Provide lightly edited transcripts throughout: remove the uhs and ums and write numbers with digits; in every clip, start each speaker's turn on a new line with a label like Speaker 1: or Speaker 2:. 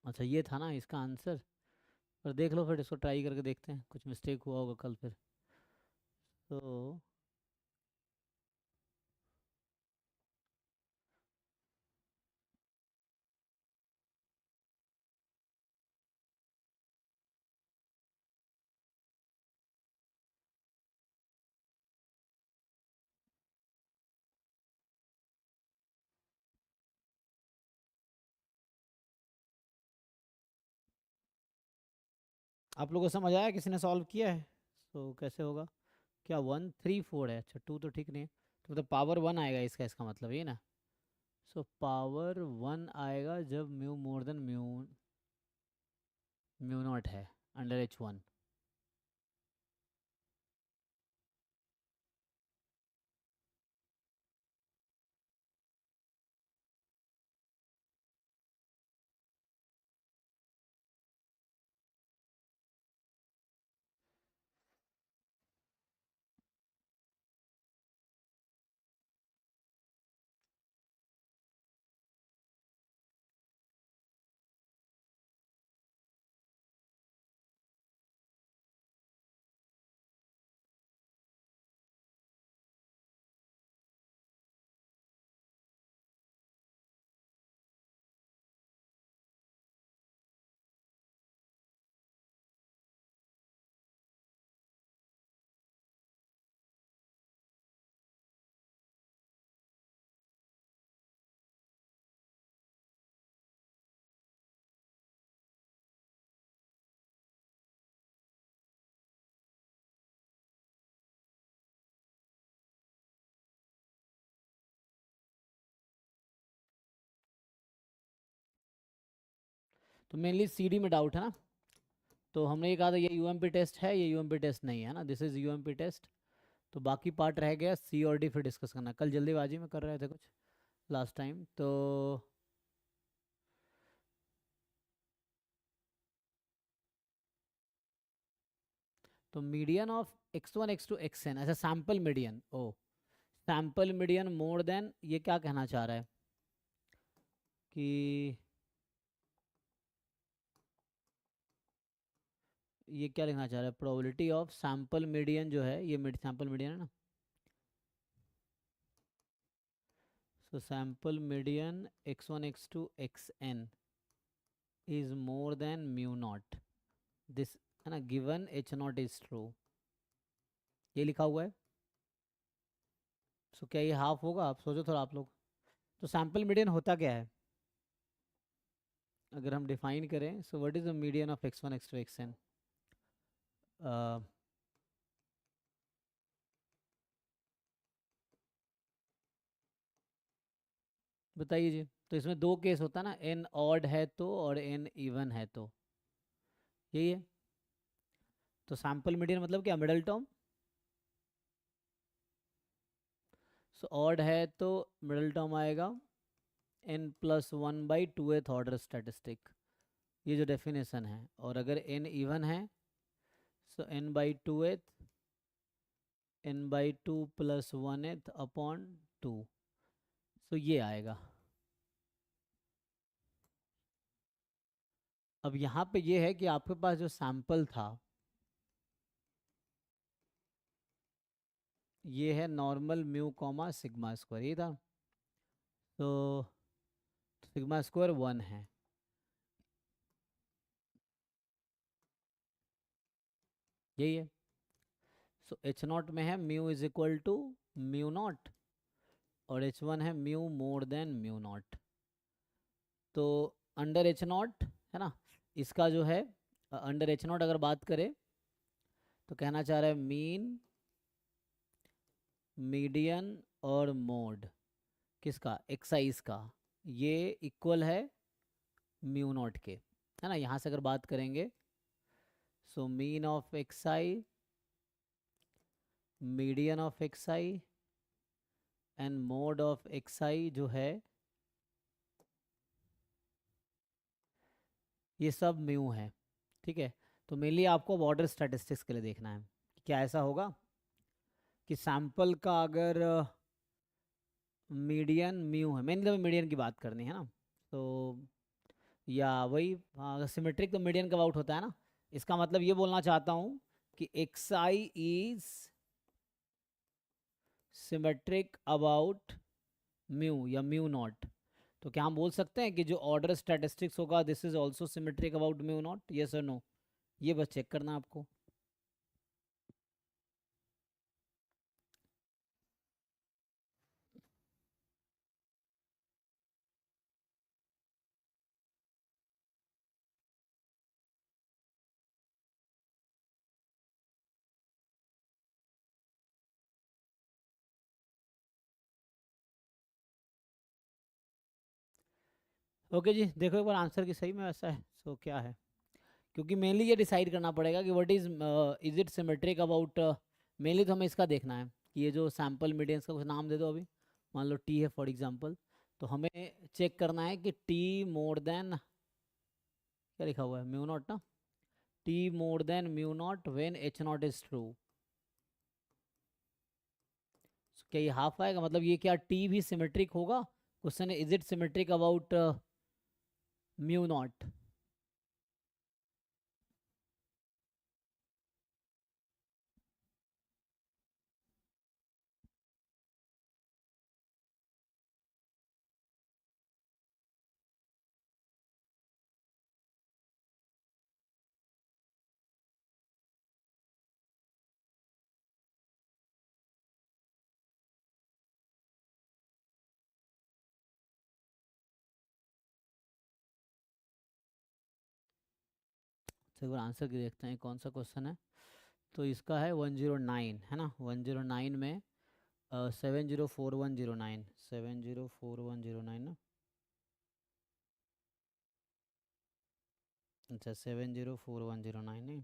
Speaker 1: अच्छा ये था ना इसका आंसर। पर देख लो फिर, इसको ट्राई करके देखते हैं, कुछ मिस्टेक हुआ होगा कल फिर। तो आप लोगों को समझ आया, किसी ने सॉल्व किया है? तो कैसे होगा? क्या 1 3 4 है? अच्छा 2 तो ठीक नहीं है, तो मतलब पावर 1 आएगा इसका मतलब ये ना। सो पावर 1 आएगा जब mu more than mu mu naught है अंडर H1। तो मेनली CD में डाउट है ना। तो हमने ये कहा था ये UMP टेस्ट है, ये UMP टेस्ट नहीं है ना, दिस इज UMP टेस्ट। तो बाकी पार्ट रह गया C और D फिर डिस्कस करना, कल जल्दीबाजी में कर रहे थे कुछ लास्ट टाइम। तो median of x1 x2 xn, ऐसा सैम्पल मीडियन, ओ सैम्पल मीडियन मोर देन, ये क्या कहना चाह रहा है कि ये क्या लिखना चाह रहा है, प्रोबेबिलिटी ऑफ सैम्पल मीडियन जो है, ये मिड सैम्पल मीडियन है ना। So sample median x1 x2 xn is more than mu not, this है ना, गिवन H0 इज ट्रू, ये लिखा हुआ है। सो क्या ये हाफ होगा? आप सोचो थोड़ा आप लोग। तो सैम्पल मीडियन होता क्या है अगर हम डिफाइन करें? So what is the median of x1 x2 xn? बताइए जी। तो इसमें दो केस होता है ना, n ऑड है तो और n इवन है तो, यही है। तो सैम्पल मीडियन मतलब क्या, मिडल टर्म। सो ऑड है तो मिडल टर्म आएगा n+1/2th ऑर्डर स्टैटिस्टिक, ये जो डेफिनेशन है। और अगर n इवन है सो n/2th, n/2 + 1/2। सो ये आएगा। अब यहाँ पे ये है कि आपके पास जो सैंपल था ये है normal mu comma sigma square, ये था। तो सिग्मा स्क्वायर 1 है, यही है। सो H0 में है mu is equal to mu not, और H1 है mu more than mu not. तो अंडर एच नॉट है ना, इसका जो है अंडर एच नॉट अगर बात करें तो कहना चाह रहा है मीन, मीडियन और मोड किसका, एक्साइज का, ये इक्वल है म्यू नॉट के, है ना। यहाँ से अगर बात करेंगे so mean of एक्साई, median of एक्साई and mode of एक्साई जो है ये सब म्यू है, ठीक है। तो मेनली आपको बॉर्डर स्टैटिस्टिक्स के लिए देखना है क्या ऐसा होगा कि सैंपल का अगर मीडियन म्यू है, मेनली तो मीडियन की बात करनी है ना, तो या वही सिमेट्रिक तो मीडियन कब आउट होता है ना, इसका मतलब ये बोलना चाहता हूँ कि x I is symmetric about mu या म्यू नॉट। तो क्या हम बोल सकते हैं कि जो ऑर्डर स्टैटिस्टिक्स होगा this is also symmetric about mu not, yes और नो, ये बस चेक करना आपको। ओके जी, देखो एक बार आंसर की सही में वैसा है, सो क्या है, क्योंकि मेनली ये डिसाइड करना पड़ेगा कि what is it symmetric about, mainly तो हमें इसका देखना है कि ये जो सैम्पल मीडियंस का कुछ नाम दे दो अभी, मान लो टी है फॉर एग्जांपल, तो हमें चेक करना है कि टी मोर देन, क्या लिखा हुआ है, म्यू नॉट ना, T more than mu not when H not is true. क्या ये हाफ आएगा, मतलब ये क्या टी भी सिमेट्रिक होगा, क्वेश्चन है is it symmetric about mu not. चलो आंसर की देखते हैं कौन सा क्वेश्चन है। तो इसका है 109 है ना, 109 में 704109, 704109 ना, अच्छा 704109 नहीं,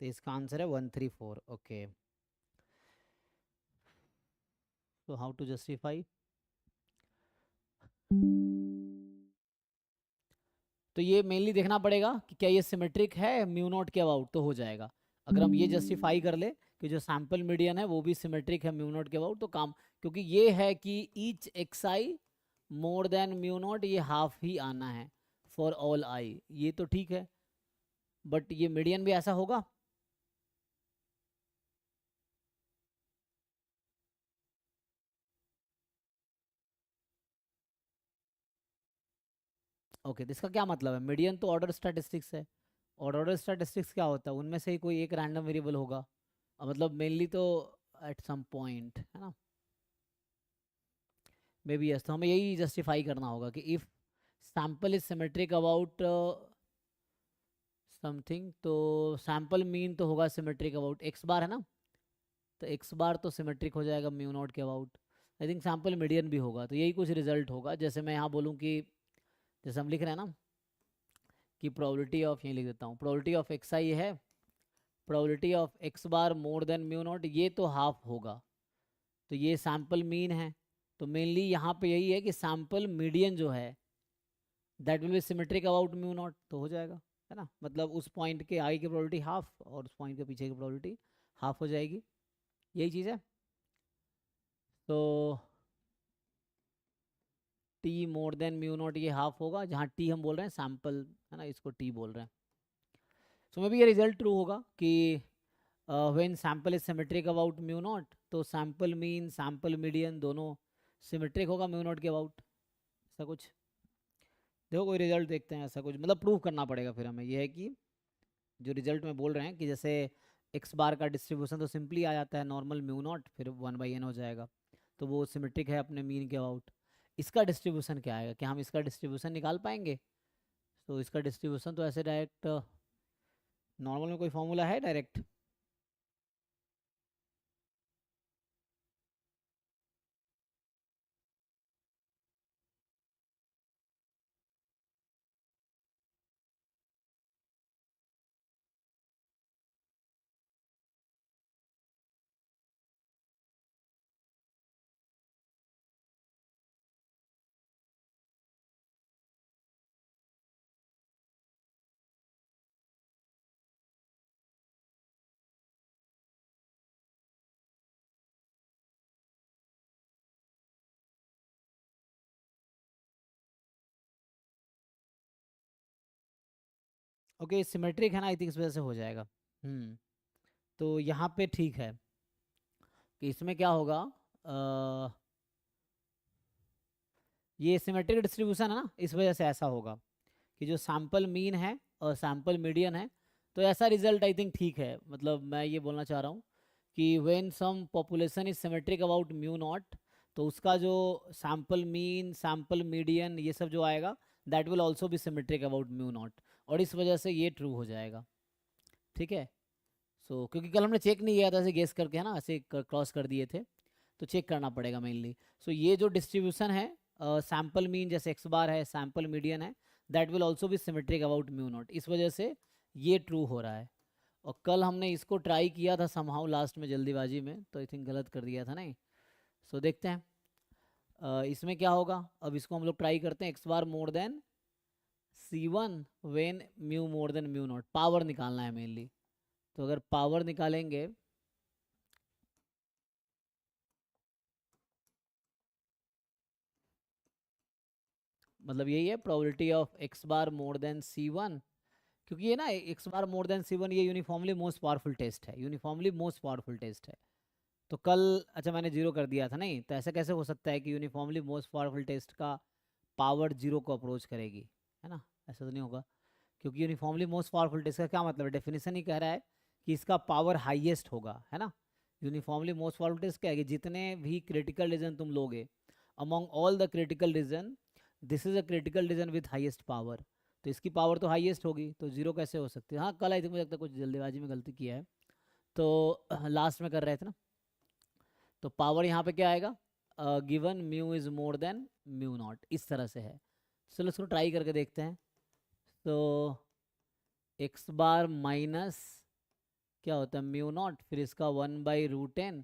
Speaker 1: तो इसका आंसर है 134। ओके, तो हाउ टू जस्टिफाई, तो ये मेनली देखना पड़ेगा कि क्या ये सिमेट्रिक है म्यू नॉट के अबाउट, तो हो जाएगा। अगर हम ये जस्टिफाई कर ले कि जो सैंपल मीडियन है वो भी सिमेट्रिक है म्यू नॉट के अबाउट, तो काम, क्योंकि ये है कि each x I more than mu not, ये हाफ ही आना है फॉर ऑल आई, ये तो ठीक है, बट ये मीडियन भी ऐसा होगा। ओके, तो इसका क्या मतलब है, मीडियन तो ऑर्डर स्टैटिस्टिक्स है, और ऑर्डर स्टैटिस्टिक्स क्या होता है, उनमें से ही कोई एक रैंडम वेरिएबल होगा, मतलब मेनली तो एट सम पॉइंट है ना, मे बी यस, तो हमें यही जस्टिफाई करना होगा कि if sample is symmetric about something, तो सैम्पल मीन तो होगा सिमेट्रिक अबाउट एक्स बार है ना, तो एक्स बार तो सिमेट्रिक हो जाएगा म्यू नॉट के about, I think sample median भी होगा, तो यही कुछ रिजल्ट होगा। जैसे मैं यहाँ बोलूँ कि जैसे हम लिख रहे हैं ना कि प्रोबेबिलिटी ऑफ, यही लिख देता हूँ, प्रोबेबिलिटी ऑफ एक्स आई है, probability of x bar more than mu not, ये तो हाफ होगा, तो ये सैम्पल मीन है, तो मेनली यहाँ पे यही है कि सैम्पल मीडियन जो है that will be symmetric about mu not, तो हो जाएगा, है ना, मतलब उस पॉइंट के आगे की प्रोबेबिलिटी हाफ और उस पॉइंट के पीछे की प्रोबेबिलिटी हाफ हो जाएगी, यही चीज़ है। तो T more than mu not ये हाफ होगा, जहाँ टी हम बोल रहे हैं सैम्पल है ना, इसको टी बोल रहे हैं, सो मे बी ये रिजल्ट ट्रू होगा कि when sample is symmetric about mu not, तो सैम्पल मीन सैम्पल मीडियन दोनों सिमेट्रिक होगा म्यू नॉट के अबाउट, ऐसा कुछ। देखो कोई रिजल्ट देखते हैं, ऐसा कुछ मतलब प्रूव करना पड़ेगा फिर हमें, ये है कि जो रिजल्ट में बोल रहे हैं कि जैसे एक्स बार का डिस्ट्रीब्यूशन तो सिंपली आ जाता है नॉर्मल म्यू नॉट फिर 1/n हो जाएगा, तो वो सिमेट्रिक है अपने मीन के अबाउट। इसका डिस्ट्रीब्यूशन क्या आएगा, क्या हम इसका डिस्ट्रीब्यूशन निकाल पाएंगे? तो इसका डिस्ट्रीब्यूशन तो ऐसे डायरेक्ट नॉर्मल में कोई फॉर्मूला है डायरेक्ट? ओके सिमेट्रिक है ना, आई थिंक इस वजह से हो जाएगा। तो यहाँ पे ठीक है कि इसमें क्या होगा, ये सिमेट्रिक डिस्ट्रीब्यूशन है ना, इस वजह से ऐसा होगा कि जो सैम्पल मीन है और सैम्पल मीडियन है, तो ऐसा रिजल्ट आई थिंक ठीक है। मतलब मैं ये बोलना चाह रहा हूँ कि when some population is symmetric about mu not, तो उसका जो सैम्पल मीन सैम्पल मीडियन ये सब जो आएगा, that will also be symmetric about mu not, और इस वजह से ये ट्रू हो जाएगा। ठीक है। सो क्योंकि कल हमने चेक नहीं किया था ऐसे गेस करके, है ना, ऐसे क्रॉस कर दिए थे, तो चेक करना पड़ेगा मेनली। सो ये जो डिस्ट्रीब्यूशन है सैम्पल मीन जैसे एक्स बार है, सैम्पल मीडियन है, that will also be symmetric about mu not, इस वजह से ये ट्रू हो रहा है। और कल हमने इसको ट्राई किया था समहाउ लास्ट में जल्दीबाजी में, तो आई थिंक गलत कर दिया था नहीं। सो देखते हैं इसमें क्या होगा। अब इसको हम लोग ट्राई करते हैं, x bar more than C1 when mu more than mu not, power निकालना है मेनली। तो अगर पावर निकालेंगे, मतलब यही है probability of x bar more than C1, क्योंकि ये ना एक्स बार मोर देन C1 ये यूनिफॉर्मली मोस्ट पावरफुल टेस्ट है, यूनिफॉर्मली मोस्ट पावरफुल टेस्ट है। तो कल अच्छा मैंने जीरो कर दिया था, नहीं तो ऐसा कैसे हो सकता है कि यूनिफॉर्मली मोस्ट पावरफुल टेस्ट का पावर जीरो को अप्रोच करेगी, है ना, ऐसा तो नहीं होगा। क्योंकि यूनिफॉर्मली मोस्ट पावरफुल टेस्ट का क्या मतलब है, डेफिनेशन ही कह रहा है कि इसका पावर हाईएस्ट होगा, है ना। यूनिफॉर्मली मोस्ट पावरफुल टेस्ट क्या है कि जितने भी क्रिटिकल रीजन तुम लोगे, among all the critical reason this is a critical reason with highest power, तो इसकी पावर तो हाईएस्ट होगी, तो जीरो कैसे हो सकती है। हाँ कल आई थिंक मुझे लगता है कुछ जल्दीबाजी में गलती किया है, तो लास्ट में कर रहे थे ना। तो पावर यहाँ पे क्या आएगा, given mu is more than mu not, इस तरह से है। चलो इसको ट्राई करके देखते हैं। तो एक्स बार माइनस क्या होता है म्यू नॉट, फिर इसका 1/√10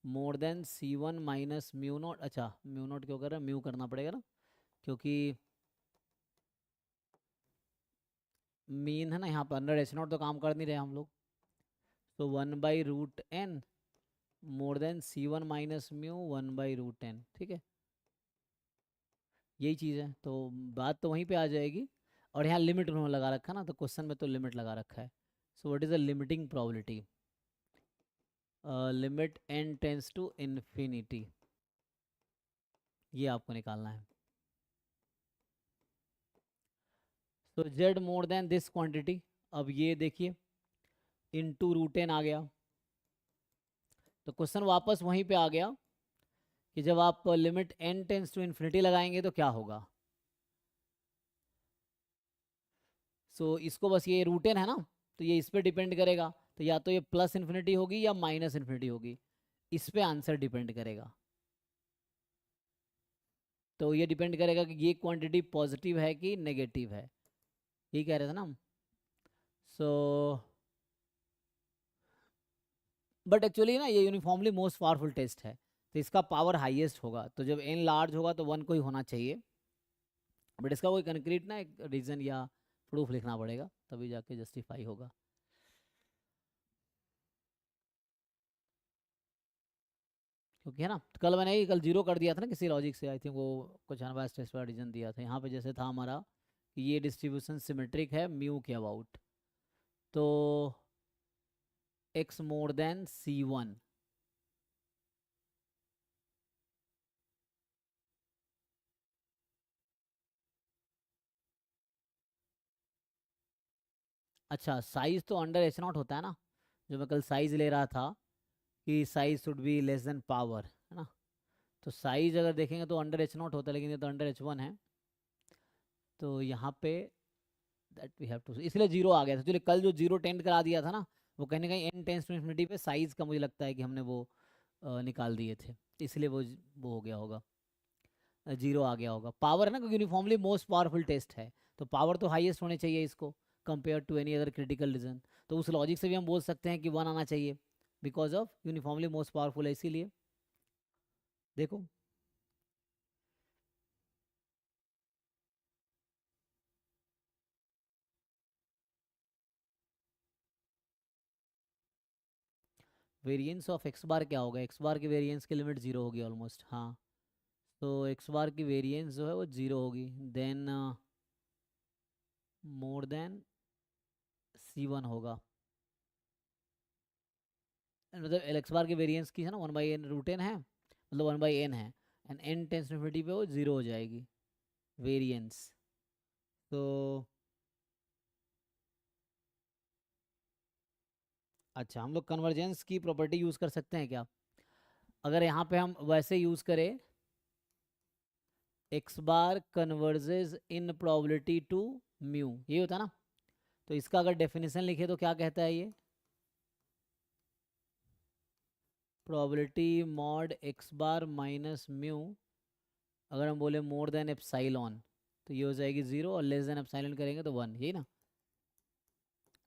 Speaker 1: मोर than C1 minus mu naught. अच्छा म्यू नॉट क्यों कर रहा है, म्यू करना पड़ेगा ना, क्योंकि मीन है ना, यहाँ पर अंडर एच नॉट तो काम कर नहीं रहे हम लोग। तो 1/√n मोर देन C1 माइनस म्यू 1/√10, ठीक है, यही चीज़ है। तो बात तो वहीं पे आ जाएगी, और यहाँ लिमिट उन्होंने लगा रखा ना, तो क्वेश्चन में तो लिमिट लगा रखा है। So what is the limiting probability, limit n tends to infinity, ये आपको निकालना है। तो z more than this quantity, अब ये देखिए *√10 आ गया, तो क्वेश्चन वापस वहीं पे आ गया कि जब आप limit n tends to infinity लगाएंगे तो क्या होगा। सो इसको बस ये √10 है ना, तो ये इस पर डिपेंड करेगा, तो या तो ये प्लस इन्फिनिटी होगी या माइनस इन्फिनिटी होगी, इस पे आंसर डिपेंड करेगा। तो ये डिपेंड करेगा कि ये क्वांटिटी पॉजिटिव है कि नेगेटिव है, यही कह रहे थे ना हम। सो बट एक्चुअली ना ये यूनिफॉर्मली मोस्ट पावरफुल टेस्ट है, तो इसका पावर हाईएस्ट होगा, तो जब n लार्ज होगा तो 1 को ही होना चाहिए। बट इसका कोई कंक्रीट ना एक रीज़न या प्रूफ लिखना पड़ेगा, तभी जाके जस्टिफाई होगा। क्योंकि है ना, तो कल मैंने ही कल जीरो कर दिया था ना किसी लॉजिक से, आई थिंक वो कुछ अनबायस्ड टेस्ट वाला रीजन दिया था। यहाँ पे जैसे था हमारा कि ये डिस्ट्रीब्यूशन सिमेट्रिक है म्यू के अबाउट, तो x मोर देन C1, अच्छा साइज तो अंडर एच नॉट होता है ना, जो मैं कल साइज ले रहा था कि size should be less than power, है ना। तो साइज अगर देखेंगे तो अंडर एच नॉट होता है, लेकिन ये तो अंडर H1 है, तो यहाँ पे दैट वी हैव टू, इसलिए जीरो आ गया था। चलिए कल जो जीरो टेंड करा दिया था ना, वो कहीं ना कहीं n टेंस टू इन्फिनिटी पे साइज का मुझे लगता है कि हमने वो निकाल दिए थे, इसलिए वो हो गया होगा, जीरो आ गया होगा। पावर है ना, क्योंकि यूनिफॉर्मली मोस्ट पावरफुल टेस्ट है, तो पावर तो हाईएस्ट होने चाहिए इसको compare to any other critical region. तो उस लॉजिक से भी हम बोल सकते हैं कि वन आना चाहिए, because of uniformly most powerful है, इसीलिए। देखो वेरिएंस ऑफ एक्स बार क्या होगा, एक्स बार की वेरिएंस की लिमिट जीरो होगी ऑलमोस्ट, हाँ। तो एक्स बार की वेरिएंस जो है वो जीरो होगी, देन मोर देन C1 होगा, मतलब एक्स बार की वेरिएंस की है ना 1/n√n है, मतलब 1/n है, and n tends to infinity पे वो जीरो हो जाएगी वेरिएंस। तो अच्छा, हम लोग कन्वर्जेंस की प्रॉपर्टी यूज़ कर सकते हैं क्या? अगर यहाँ पे हम वैसे यूज़ करें, x bar converges in probability to mu, ये होता ना, तो इसका अगर डेफिनेशन लिखे तो क्या कहता है ये, probability mod x bar minus mu, अगर हम बोले मोर देन एप्साइलॉन तो ये हो जाएगी ज़ीरो, और लेस देन एप्साइलॉन करेंगे तो वन, यही ना।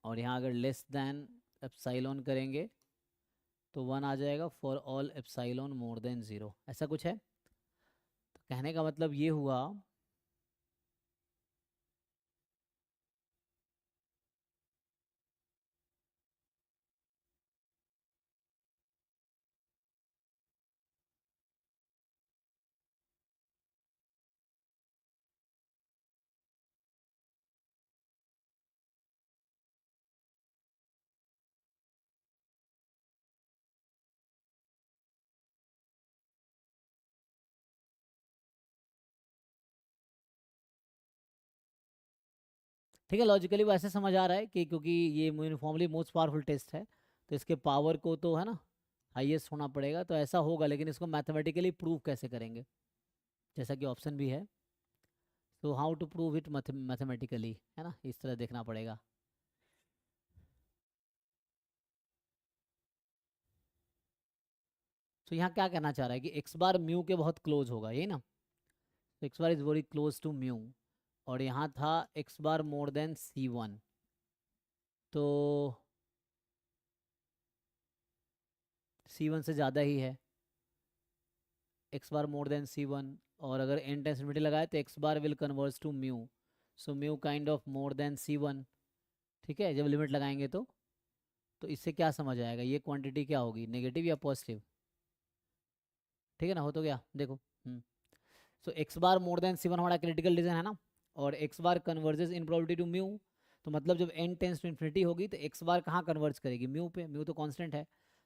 Speaker 1: और यहाँ अगर लेस देन एप्साइलॉन करेंगे तो वन आ जाएगा for all epsilon more than zero, ऐसा कुछ है। तो कहने का मतलब ये हुआ, ठीक है, लॉजिकली वो ऐसे समझ आ रहा है कि क्योंकि ये यूनिफॉर्मली मोस्ट पावरफुल टेस्ट है, तो इसके पावर को तो है ना हाईएस्ट होना पड़ेगा, तो ऐसा होगा, लेकिन इसको मैथमेटिकली प्रूव कैसे करेंगे, जैसा कि ऑप्शन भी है। तो how to prove it mathematically, है ना, इस तरह देखना पड़ेगा। तो यहाँ क्या कहना चाह रहा है कि एक्स बार म्यू के बहुत क्लोज होगा, यही ना, तो x bar is very close to mu, और यहाँ था एक्स बार मोर देन C1, तो C1 से ज़्यादा ही है, एक्स बार मोर देन C1, और अगर n टेंस इन्फिनिटी लगाए तो x bar will converge to mu, so mu kind of more than C1, ठीक है, जब लिमिट लगाएंगे तो इससे क्या समझ आएगा, ये क्वांटिटी क्या होगी, नेगेटिव या पॉजिटिव, ठीक है ना, हो तो गया, देखो। सो एक्स बार मोर देन C1 हमारा क्रिटिकल रीजन है ना, और x bar converges in probability to mu, तो मतलब जब n टेंस टू इन्फिनिटी होगी तो एक्स बार कहाँ कन्वर्ज करेगी, म्यू पे, म्यू तो कांस्टेंट है,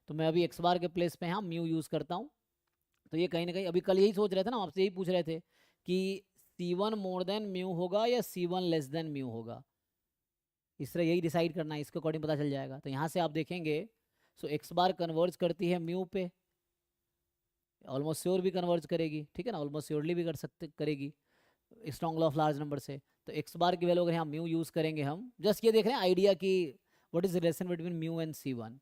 Speaker 1: तो मैं अभी एक्स बार के प्लेस पे यहाँ म्यू यूज़ करता हूँ। तो ये कहीं ना कहीं अभी कल यही सोच रहे थे ना, आपसे यही पूछ रहे थे कि C1 मोर देन म्यू होगा या C1 लेस देन म्यू होगा, इस तरह यही डिसाइड करना है, इसके अकॉर्डिंग पता चल जाएगा। तो यहाँ से आप देखेंगे, सो एक्स बार कन्वर्ज करती है म्यू पे, ऑलमोस्ट श्योर भी कन्वर्ज करेगी, ठीक है ना, ऑलमोस्ट श्योरली भी कर सकते करेगी, strong law of large number से। तो एक्स बार की वैल्यू अगर यहाँ म्यू यूज़ करेंगे, हम जस्ट ये देख रहे हैं आइडिया कि what is relation between mu and C1,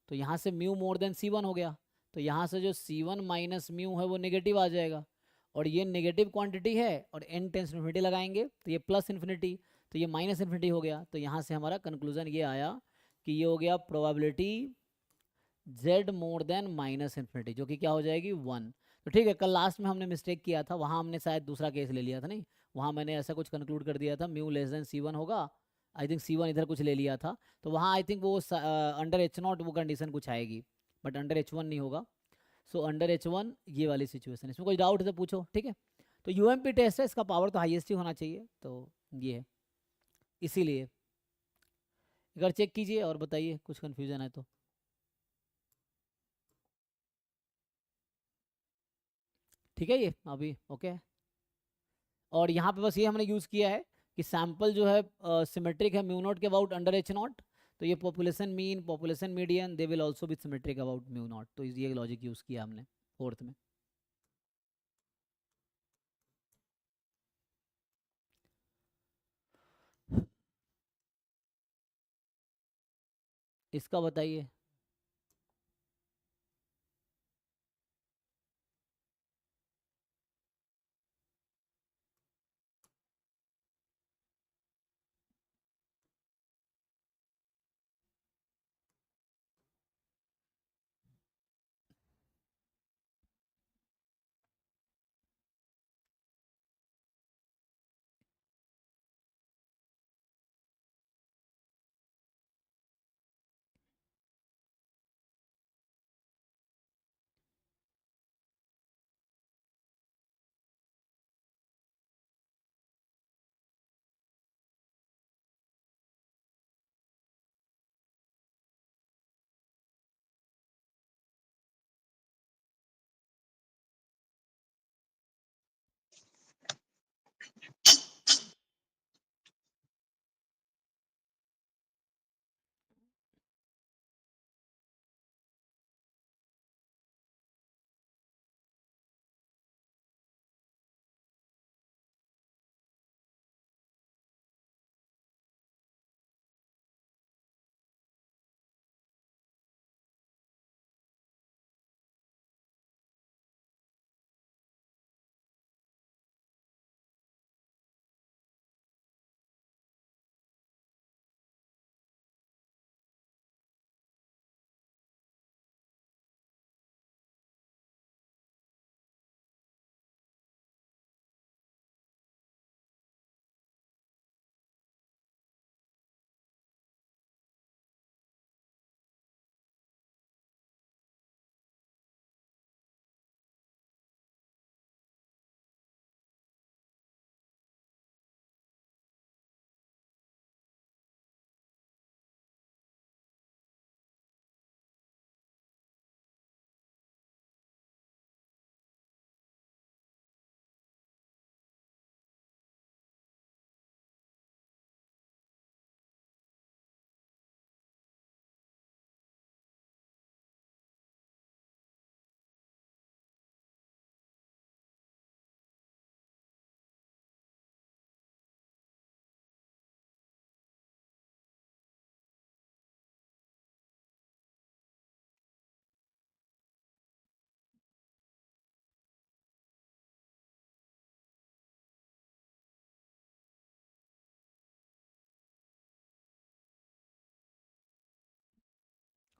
Speaker 1: तो यहाँ से म्यू मोर देन C1 हो गया, तो यहाँ से जो C1 माइनस म्यू है वो नेगेटिव आ जाएगा, और ये नेगेटिव क्वांटिटी है, और n टेंस इन्फिनिटी लगाएंगे तो ये प्लस इन्फिनिटी, तो ये माइनस इन्फिनिटी हो गया। तो यहाँ से हमारा कंक्लूजन ये आया कि ये हो गया probability z more then minus infinity, जो कि क्या हो जाएगी 1। तो ठीक है, कल लास्ट में हमने मिस्टेक किया था, वहाँ हमने शायद दूसरा केस ले लिया था, नहीं, वहाँ मैंने ऐसा कुछ कंक्लूड कर दिया था म्यू लेस देन C1 होगा, आई थिंक C1 इधर कुछ ले लिया था, तो वहाँ आई थिंक वो अंडर H0 वो कंडीशन कुछ आएगी, बट अंडर H1 नहीं होगा। सो अंडर H1 ये वाली सिचुएशन, इसमें कोई डाउट है तो पूछो, ठीक है। तो UMP टेस्ट है, इसका पावर तो हाईएस्ट ही होना चाहिए, तो ये है, इसीलिए एक बार चेक कीजिए और बताइए कुछ कन्फ्यूजन है तो। ठीक है, ये अभी ओके है। और यहाँ पे बस ये हमने यूज़ किया है कि सैम्पल जो है सिमेट्रिक है म्यू नॉट के अबाउट अंडर H0, तो ये population mean population median they will also be symmetric about mu not, तो ये लॉजिक यूज़ किया हमने फोर्थ में। इसका बताइए।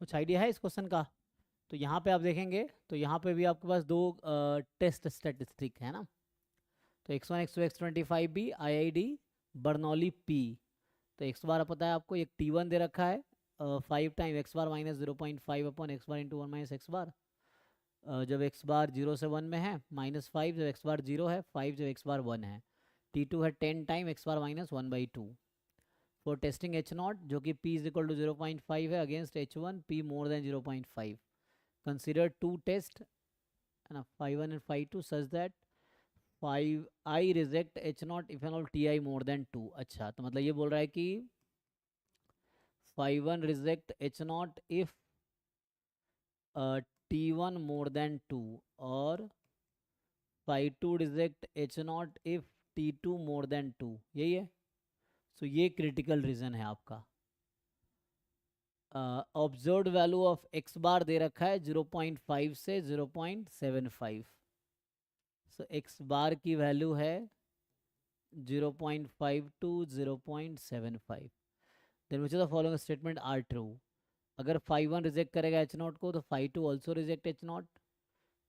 Speaker 1: कुछ आइडिया है इस क्वेश्चन का? तो यहाँ पे आप देखेंगे तो यहाँ पे भी आपके पास दो टेस्ट स्टैटिस्टिक है ना। तो x1 x2 x25 भी IID बर्नौली P। तो x बार पता है आपको, एक T1 दे रखा है 5 time x bar minus 0.5 upon x bar into 1 minus x बार। जब एक्स बार 0 से 1 में है -5, जब एक्स बार 0 है 5, जब एक्स बार 1 है। T2 है 10 time x bar minus 1/2 for testing H0 जो कि P इज इक्वल टू 0.5 है against H1 P more than 0.5। Consider two test है ना, 5(1) and 5(2) such that 5I reject H0 if and all Ti more than 2। अच्छा, तो मतलब ये बोल रहा है कि 5(1) reject H0 if T1 more than 2 और 5(2) reject H0 if T2 more than 2, यही है। सो ये क्रिटिकल रीजन है आपका। ऑब्जर्व्ड वैल्यू ऑफ एक्स बार दे रखा है 0.5 से 0.75। सो एक्स बार की वैल्यू है 0.5 to 0.75। Then which of the following statement are true. अगर 5(1) रिजेक्ट करेगा H0 को तो 5(2) also reject H0।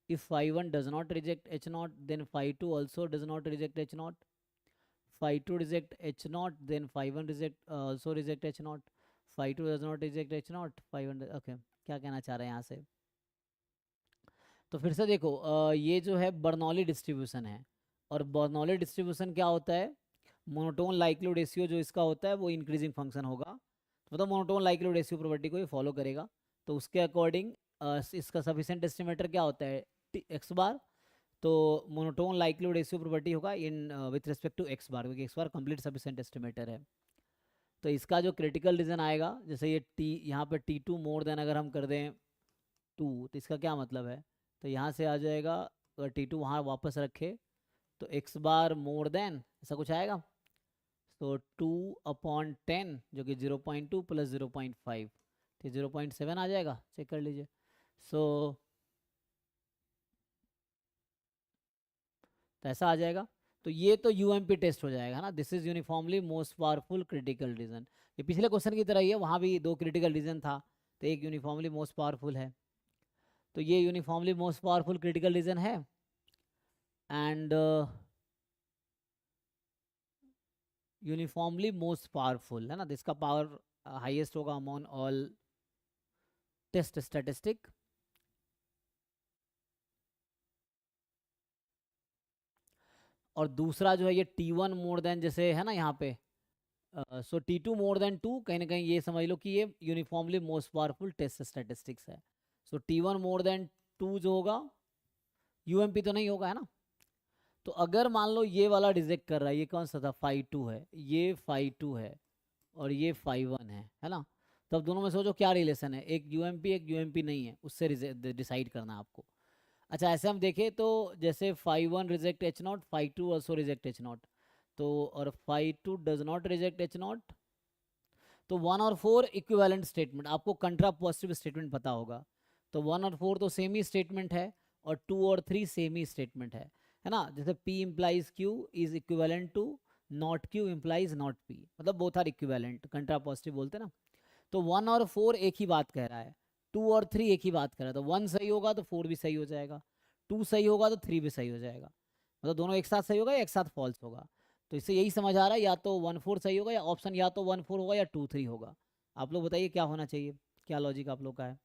Speaker 1: If 5(1) does not reject H0 then 5(2) also does not reject H0। 5(2) reject H0 then 5(1) reject also reject H0। 5(2) does not reject H0, 5(1) okay. क्या कहना चाह रहे हैं यहाँ से? तो फिर से देखो ये जो है बर्नौली डिस्ट्रीब्यूशन है, और बर्नौली डिस्ट्रीब्यूशन क्या होता है? मोनोटोन लाइक्लीहुड रेशियो जो इसका होता है वो इंक्रीजिंग फंक्शन होगा। तो मतलब मोनोटोन लाइक्लीहुड रेशियो प्रॉपर्टी को ये फॉलो करेगा। तो उसके अकॉर्डिंग इसका सफिशिएंट एस्टिमेटर क्या होता है? X bar. तो मोनोटोन लाइक्लीहुड रेशियो प्रॉपर्टी होगा in with respect to x bar, क्योंकि x bar complete sufficient estimator है। तो इसका जो क्रिटिकल रीजन आएगा, जैसे ये टी यहाँ पे T2 मोर देन अगर हम कर दें 2, तो इसका क्या मतलब है? तो यहाँ से आ जाएगा, अगर T2 वहाँ वापस रखे तो एक्स बार मोर देन ऐसा कुछ आएगा। तो 2/10 जो कि 0.2 प्लस 0.5, तो 0.7 आ जाएगा, चेक कर लीजिए। सो तो ऐसा आ जाएगा। तो ये तो यूएमपी टेस्ट हो जाएगा ना, this is uniformly most powerful critical reason. ये पिछले क्वेश्चन की तरह ही है, वहाँ भी दो क्रिटिकल रीजन था, तो एक यूनिफॉर्मली मोस्ट पावरफुल है। तो ये uniformly most powerful critical reason है। एंड यूनिफॉर्मली मोस्ट पावरफुल है ना, जिसका पावर हाईएस्ट होगा अमॉन ऑल टेस्ट स्टैटिस्टिक। और दूसरा जो है ये T1 मोर देन जैसे है ना यहाँ पे, सो T2 मोर देन 2, कहीं ना कहीं ये समझ लो कि ये uniformly most powerful test statistics है। सो T1 मोर देन 2 जो होगा, यूएमपी तो नहीं होगा है ना। तो अगर मान लो ये वाला रिजेक्ट कर रहा है, ये कौन सा था, 5-2 है, ये 5-2 है, और ये 5-1 है ना। तो अब दोनों में सोचो क्या रिलेशन है, एक यूएमपी एक यूएमपी नहीं है, उससे डिसाइड करना है आपको। अच्छा ऐसे हम देखें तो जैसे 5-1 reject H0, 5-2 also reject H0, तो और 5-2 डज नॉट रिजेक्ट H0। तो 1 और 4 इक्विवेलेंट स्टेटमेंट, आपको कंट्रा पॉजिटिव स्टेटमेंट पता होगा। तो 1 और 4 तो सेम ही स्टेटमेंट है, और 2 और 3 सेम ही स्टेटमेंट है ना। जैसे P implies Q is equivalent to not Q implies not P, मतलब both are equivalent, contrapositive बोलते हैं ना। तो 1 और 4 एक ही बात कह रहा है, 2 और 3 एक ही बात कह रहा है। तो 1 सही होगा तो 4 भी सही हो जाएगा, 2 सही होगा तो 3 भी सही हो जाएगा, मतलब दोनों एक साथ सही होगा या एक साथ फॉल्स होगा। तो इससे यही समझ आ रहा है, या तो 1-4 सही होगा, या ऑप्शन या तो 1-4 होगा या 2-3 होगा। आप लोग बताइए क्या होना चाहिए, क्या लॉजिक आप लोग का है।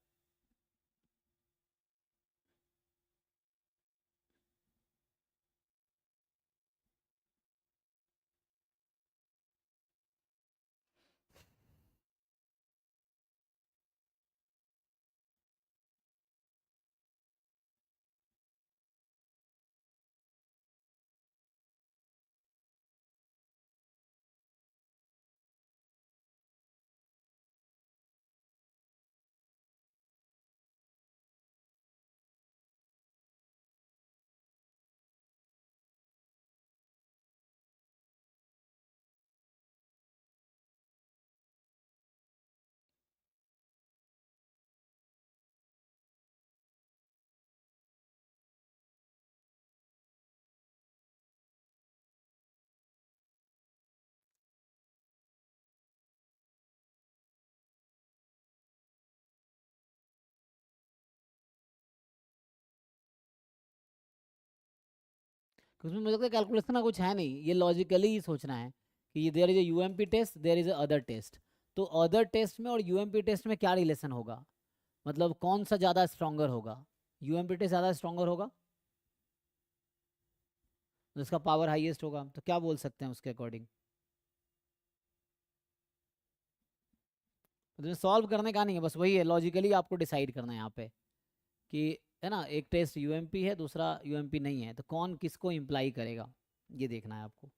Speaker 1: उसमें मुझे लगता है कैलकुलेशन का कुछ है नहीं, ये लॉजिकली ही सोचना है कि there is a UMP test, there is a other test. तो अदर टेस्ट में और यूएमपी टेस्ट में क्या रिलेशन होगा, मतलब कौन सा ज़्यादा स्ट्रॉन्गर होगा, यूएमपी टेस्ट ज़्यादा स्ट्रॉन्गर होगा, जिसका पावर हाईएस्ट होगा। तो क्या बोल सकते हैं उसके अकॉर्डिंग। तो सॉल्व करने का नहीं है, बस वही है, लॉजिकली आपको डिसाइड करना है यहाँ पे कि है ना, एक टेस्ट यूएमपी है दूसरा यूएमपी नहीं है, तो कौन किसको इम्प्लाई करेगा, ये देखना है आपको।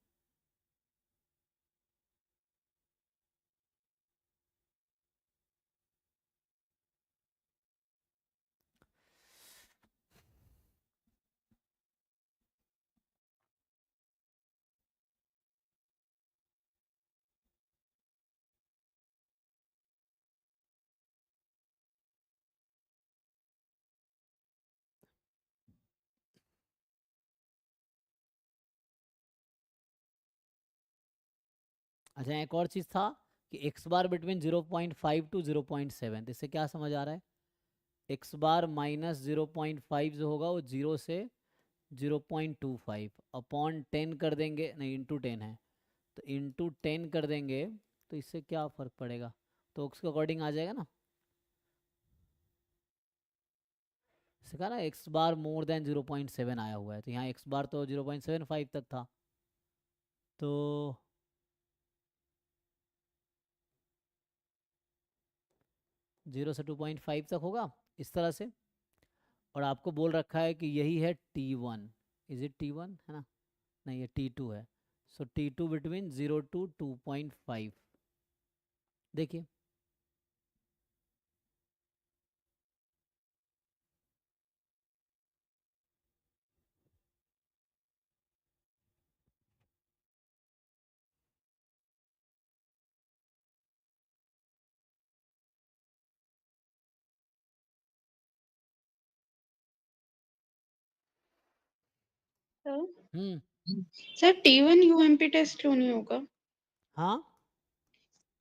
Speaker 1: अच्छा एक और चीज़ था कि एक्स बार बिटवीन 0.5 टू 0.7, इससे क्या समझ आ रहा है, एक्स बार माइनस 0.5 जो होगा वो 0 से 0.25 अपॉन 10 कर देंगे, नहीं इंटू 10 है, तो इंटू 10 कर देंगे, तो इससे क्या फ़र्क पड़ेगा, तो उसके अकॉर्डिंग आ जाएगा ना। इससे कहा ना एक्स बार मोर देन 0.7 आया हुआ है, तो यहाँ एक्स बार तो 0.75 तक था, तो 0 से 2.5 तक होगा इस तरह से। और आपको बोल रखा है कि यही है T1, इज इट T1 है ना, नहीं ये T2 है। सो T2 बिटवीन 0 to 2.5, देखिए हम्म।
Speaker 2: सर T1 यूएमपी टेस्ट क्यों नहीं होगा?
Speaker 1: हाँ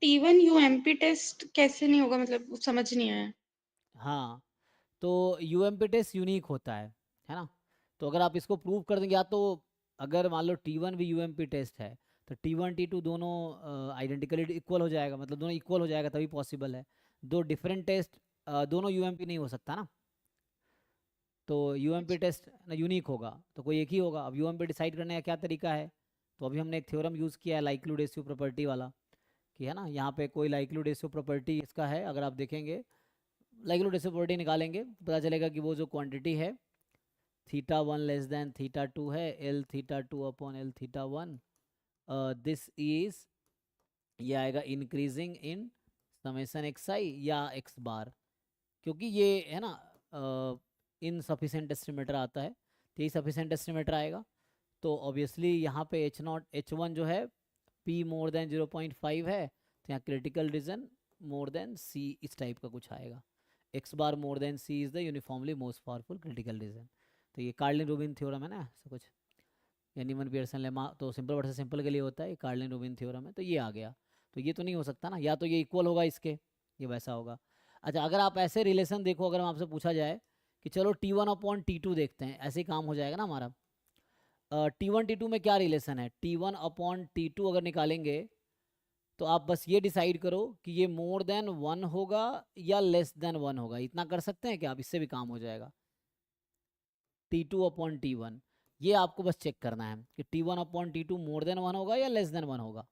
Speaker 2: T1 यूएमपी टेस्ट कैसे नहीं होगा, मतलब समझ नहीं आया।
Speaker 1: हाँ, तो यूएमपी टेस्ट यूनिक होता है ना। तो अगर आप इसको प्रूव कर देंगे, या तो अगर मान लो T1 भी यूएमपी टेस्ट है, तो T1 T2 दोनों आइडेंटिकली इक्वल हो जाएगा, मतलब दोनों इक्वल हो जाएगा तभी पॉसिबल है। दो डिफरेंट टेस्ट दोनों यूएमपी नहीं हो सकता ना। तो यूएमपी टेस्ट ना यूनिक होगा तो कोई एक ही होगा। अब यूएमपी डिसाइड करने का क्या तरीका है, तो अभी हमने एक थ्योरम यूज़ किया है लाइक्लीहुड रेशियो प्रॉपर्टी वाला, कि है ना, यहाँ पे कोई लाइक्लीहुड रेशियो प्रॉपर्टी इसका है। अगर आप देखेंगे लाइक्लीहुड रेशियो प्रॉपर्टी निकालेंगे तो पता चलेगा कि वो जो क्वांटिटी है θ1 लेस देन θ2 है, L θ2 upon L θ1, this is, ये आएगा increasing in summation x i या एक्स बार, क्योंकि ये है ना इनसफिशेंट एस्टिमेटर आता है, तो ये सफिशेंट एस्टिमेटर आएगा। तो ऑब्वियसली यहाँ पे H1 जो है P मोर देन 0.5 है, तो यहाँ critical reason more than C इस टाइप का कुछ आएगा। X bar more than C is the uniformly most powerful critical region. तो ये कार्लिन रूबिन थ्योरम है ना, ऐसा कुछ, या नीमन पियर्सन लेमा, तो सिंपल वर्सेस सिंपल के लिए होता है, कार्लिन रूबिन थ्योरम है। तो ये आ गया, तो ये तो नहीं हो सकता ना, या तो ये इक्वल होगा इसके, ये वैसा होगा। अच्छा, अगर आप ऐसे रिलेशन देखो, अगर आपसे पूछा जाए कि चलो T1 अपॉन T2 देखते हैं, ऐसे ही काम हो जाएगा ना हमारा। T1 T2 में क्या रिलेशन है, T1 अपॉन T2 अगर निकालेंगे तो आप बस ये डिसाइड करो कि ये मोर देन 1 होगा या लेस देन 1 होगा, इतना कर सकते हैं कि आप इससे भी काम हो जाएगा। T2 अपॉन T1, ये आपको बस चेक करना है कि T1 upon T2 more than 1 होगा या लेस देन 1 होगा।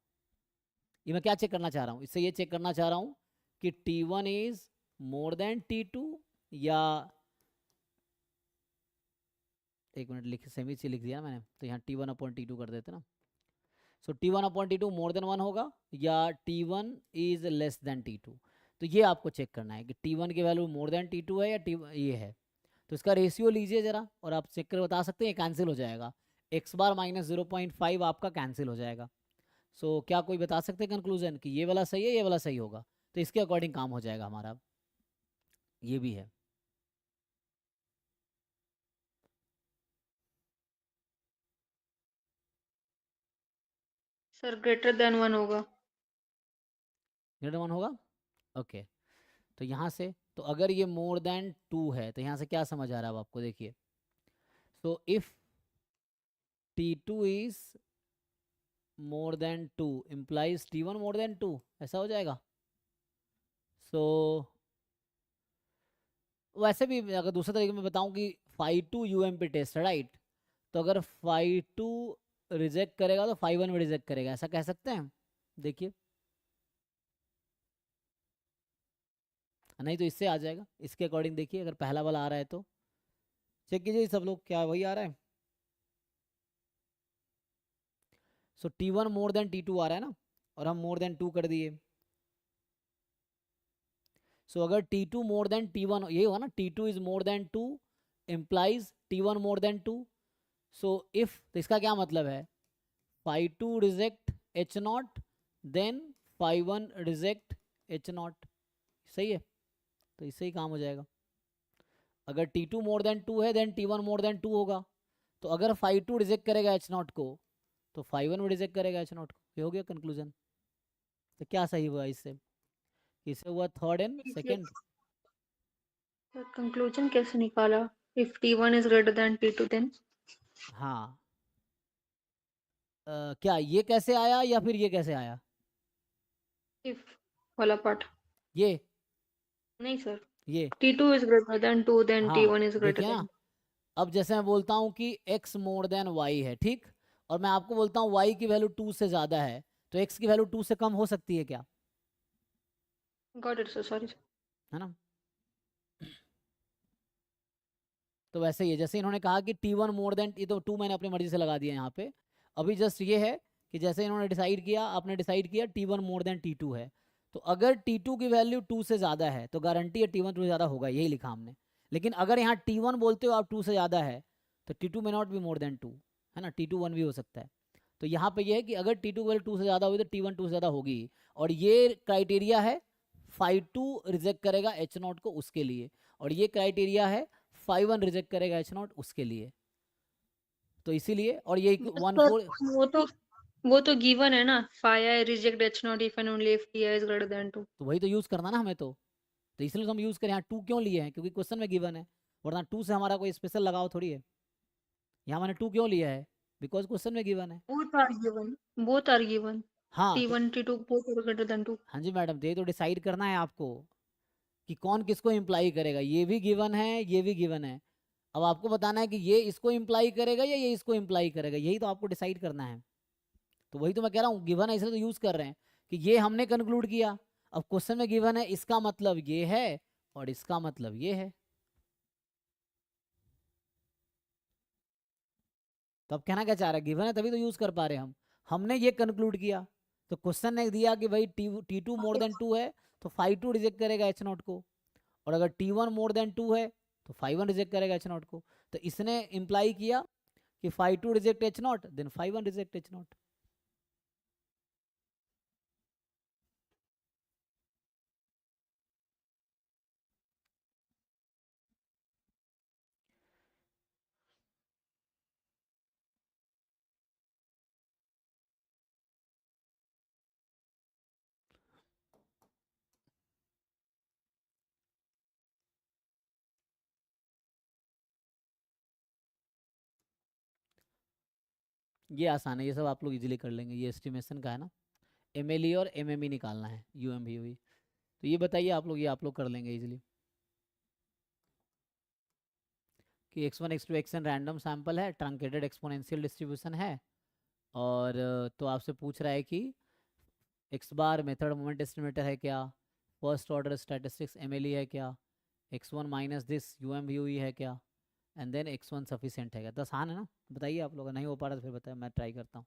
Speaker 1: ये मैं क्या चेक करना चाह रहा हूँ, इससे ये चेक करना चाह रहा हूँ कि T1 is more then T2, या एक मिनट, लिख सेमी से लिख दिया मैंने, तो यहाँ T1 अपॉन T2 कर देते ना। सो T1 upon T2 more than 1 होगा या T1 is less than T2। तो ये आपको चेक करना है कि T1 की वैल्यू मोर देन T2 है या ये है। तो इसका रेशियो लीजिए ज़रा, और आप चेक कर बता सकते हैं, कैंसिल हो जाएगा, एक्स बार माइनस 0.5 आपका कैंसिल हो जाएगा। सो क्या कोई बता सकते हैं कंक्लूजन कि ये वाला सही है, ये वाला सही होगा, तो इसके अकॉर्डिंग काम हो जाएगा हमारा। ये भी है।
Speaker 2: सर ग्रेटर देन 1 होगा।
Speaker 1: ग्रेटर 1 होगा, ओके। तो यहाँ से, तो अगर ये मोर देन 2 है, तो यहाँ से क्या समझ आ रहा है अब आपको, देखिए। So if T2 is more than 2 implies T1 more than 2, ऐसा हो जाएगा। सो वैसे भी अगर दूसरे तरीके में बताऊं कि phi 2 UMP टेस्ट है, राइट, तो अगर phi 2 रिजेक्ट करेगा तो phi 1 भी रिजेक्ट करेगा, ऐसा कह सकते हैं। देखिए, नहीं तो इससे आ जाएगा, इसके अकॉर्डिंग देखिए, अगर पहला वाला आ रहा है तो चेक कीजिए सब लोग, क्या वही आ रहा है। So T1 more then T2 आ रहा है ना, और हम मोर देन 2 कर दिए। सो अगर T2 मोर देन T1, ये हुआ ना, T2 is more than 2 implies T1 more than 2। So if, तो इसका क्या मतलब है, phi 2 reject H0, then phi 1 reject H0, सही है। तो इससे ही काम हो जाएगा। अगर T2 मोर देन 2 है, देन T1 मोर देन 2 होगा। तो अगर phi 2 रिजेक्ट करेगा H0 को, तो phi 1 भी रिजेक्ट करेगा H0 को। ये हो गया कंक्लूजन। तो क्या सही हुआ इससे, इससे हुआ third and second.
Speaker 2: Sir conclusion कैसे निकाला? If T1 is greater than T2 then?
Speaker 1: हाँ, क्या ये कैसे आया या फिर ये कैसे आया,
Speaker 2: इफ वाला पार्ट।
Speaker 1: ये
Speaker 2: नहीं सर,
Speaker 1: ये
Speaker 2: T2 is greater than 2 then
Speaker 1: हाँ,
Speaker 2: T1 is greater
Speaker 1: देखिए ना,
Speaker 2: than।
Speaker 1: अब जैसे मैं बोलता हूँ कि x मोर देन y है, ठीक, और मैं आपको बोलता हूँ y की वैल्यू 2 से ज़्यादा है, तो x की वैल्यू 2 से कम हो सकती है क्या,
Speaker 2: got it sir, sorry sir.
Speaker 1: है ना। तो वैसे ही है, जैसे इन्होंने कहा कि T1 मोर देन, ये तो 2 मैंने अपनी मर्जी से लगा दिया यहाँ पे। अभी जस्ट ये है कि जैसे इन्होंने डिसाइड किया, आपने डिसाइड किया T1 मोर देन T2 है, तो अगर T2 की वैल्यू 2 से ज़्यादा है तो गारंटी है T1 2 से ज़्यादा होगा, यही लिखा हमने। लेकिन अगर यहाँ T1 बोलते हो आप 2 से ज़्यादा है, तो T2 में नॉट बी मोर देन 2, है ना, T2 1 भी हो सकता है। तो यहाँ पे ये है कि अगर T2 की वैल्यू 2 से ज़्यादा होगी तो T1 2 से ज़्यादा होगी, और ये क्राइटेरिया है phi 2 रिजेक्ट करेगा H0 को उसके लिए, और ये क्राइटेरिया है phi 1 रिजेक्ट करेगा H0 उसके लिए। तो इसीलिए, और ये वन
Speaker 2: सर
Speaker 1: फोर,
Speaker 2: वो तो गिवन है ना, phi reject H not if and only if T is greater than 2।
Speaker 1: तो वही तो यूज़ करना ना हमें तो इसलिए तो हम यूज़ करें। यहाँ 2 क्यों लिए हैं, क्योंकि क्वेश्चन में गिवन है, वरना 2 से हमारा कोई स्पेशल लगाव थोड़ी है। यहाँ मैंने 2 क्यों लिया है, बिकॉज क्वेश्चन में गिवन है।
Speaker 2: बोथ आर गिवन,
Speaker 1: हाँ तो,
Speaker 2: T1 T2 both are greater than 2।
Speaker 1: हाँ जी मैडम, तो ये तो डिसाइड करना है आपको कि कौन किसको इम्प्लाई करेगा। ये भी गिवन है, ये भी गिवन है। अब आपको बताना है कि ये इसको इम्प्लाई करेगा या ये इसको इम्प्लाई करेगा, यही तो आपको डिसाइड करना है। तो वही तो मैं कह रहा हूँ, गिवन है इसलिए तो यूज कर रहे हैं कि ये हमने कंक्लूड किया। अब क्वेश्चन में गिवन है, इसका मतलब ये है और इसका मतलब ये है, तो अब कहना क्या चाह रहा है, गिवन है तभी तो यूज कर पा रहे हैं हम। हमने ये कंक्लूड किया, तो क्वेश्चन ने दिया कि भाई T2 मोर देन 2 है, तो फाइव टू रिजेक्ट करेगा एच नॉट को, और अगर T1 मोर देन 2 है तो फाइव वन रिजेक्ट करेगा एच नॉट को। तो इसने इंप्लाई किया कि five two reject H not, then five one reject H not. ये आसान है, ये सब आप लोग इजीली कर लेंगे, ये एस्टिमेशन का है ना। एमएलई और एमएमई निकालना है, यूएमवीई। तो ये बताइए आप लोग, ये आप लोग कर लेंगे इजीली कि x1 x2 xn random sample है, ट्रंकेटेड एक्सपोनेंशियल डिस्ट्रीब्यूशन है, और तो आपसे पूछ रहा है कि x बार मेथड मोमेंट एस्टिमेटर है क्या, फर्स्ट ऑर्डर स्टैटिस्टिक्स एमएलई है क्या, x1 माइनस दिस यूएमवीई है क्या, एंड देन x1 सफिशिएंट है क्या। तो आसान है ना, बताइए आप लोग, नहीं हो पा रहा तो फिर बताइए, मैं ट्राई करता हूँ।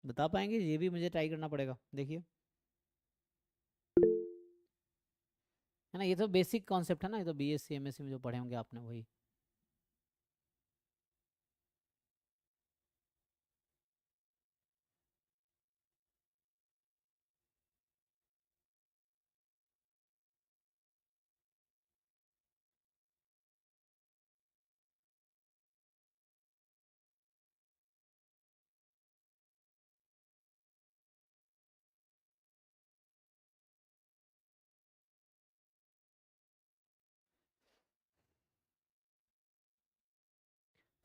Speaker 1: बता पाएंगे, ये भी मुझे ट्राई करना पड़ेगा, देखिए है ना। ये तो बेसिक कॉन्सेप्ट है ना, ये तो बीएससी एमएससी में जो पढ़े होंगे आपने वही।